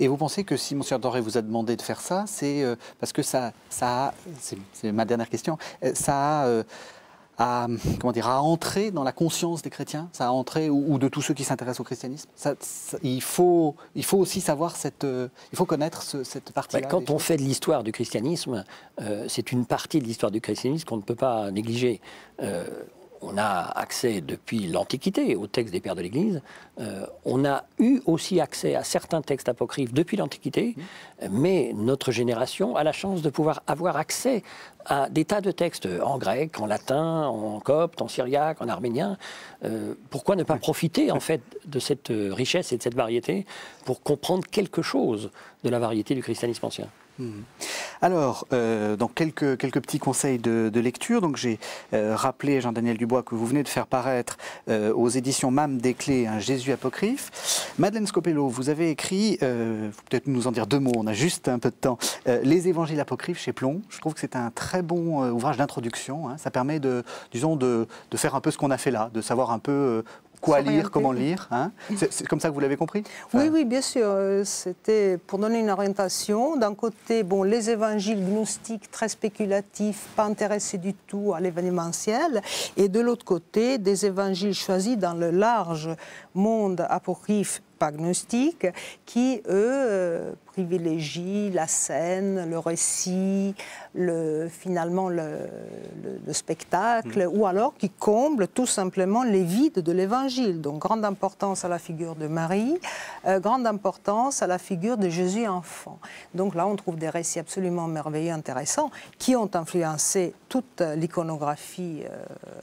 Et vous pensez que si Monseigneur Doré vous a demandé de faire ça, c'est parce que ça a, c'est ma dernière question, ça a comment dire, à entrer dans la conscience des chrétiens, ça a entré, ou de tous ceux qui s'intéressent au christianisme. Il faut aussi savoir il faut connaître cette partie-là.
Quand on fait de l'histoire du christianisme, c'est une partie de l'histoire du christianisme qu'on ne peut pas négliger. On a accès depuis l'Antiquité aux textes des pères de l'Église. On a eu aussi accès à certains textes apocryphes depuis l'Antiquité, mais notre génération a la chance de pouvoir avoir accès à des tas de textes en grec, en latin, en copte, en syriaque, en arménien. Pourquoi ne pas profiter en fait de cette richesse et de cette variété pour comprendre quelque chose de la variété du christianisme ancien?
Alors, donc quelques petits conseils de lecture. Donc j'ai rappelé, Jean-Daniel Dubois, que vous venez de faire paraître aux éditions MAM des Clés, un Jésus apocryphe. Madeleine Scopello, vous avez écrit, faut peut-être nous en dire deux mots, on a juste un peu de temps, Les Évangiles apocryphes chez Plon. Je trouve que c'est un très bon ouvrage d'introduction. Hein. Ça permet de faire un peu ce qu'on a fait là, de savoir un peu quoi lire, comment lire. Hein. C'est comme ça que vous l'avez compris?
Oui, oui, bien sûr. C'était pour donner une orientation. D'un côté, les évangiles gnostiques très spéculatifs, pas intéressés du tout à l'événementiel. Et de l'autre côté, des évangiles choisis dans le large monde apocryphe, pas gnostique, qui, eux, privilégient la scène, le récit, finalement le spectacle, ou alors qui comblent tout simplement les vides de l'Évangile. Donc, grande importance à la figure de Marie, grande importance à la figure de Jésus enfant. Donc là, on trouve des récits absolument merveilleux, intéressants, qui ont influencé toute l'iconographie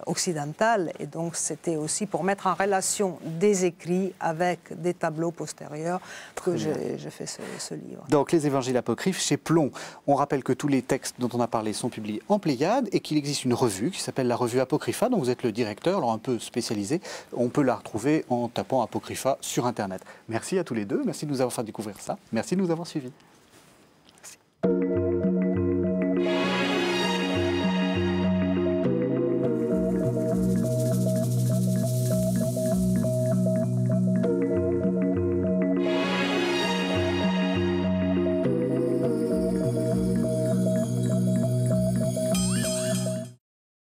occidentale. Et donc, c'était aussi pour mettre en relation des écrits avec des tableaux postérieurs que j'ai fait ce livre.
Donc, les Évangiles apocryphes chez Plon. On rappelle que tous les textes dont on a parlé sont publiés en Pléiade et qu'il existe une revue qui s'appelle la revue Apocrypha, dont vous êtes le directeur, alors un peu spécialisé. On peut la retrouver en tapant Apocrypha sur Internet. Merci à tous les deux, merci de nous avoir fait découvrir ça, merci de nous avoir suivis.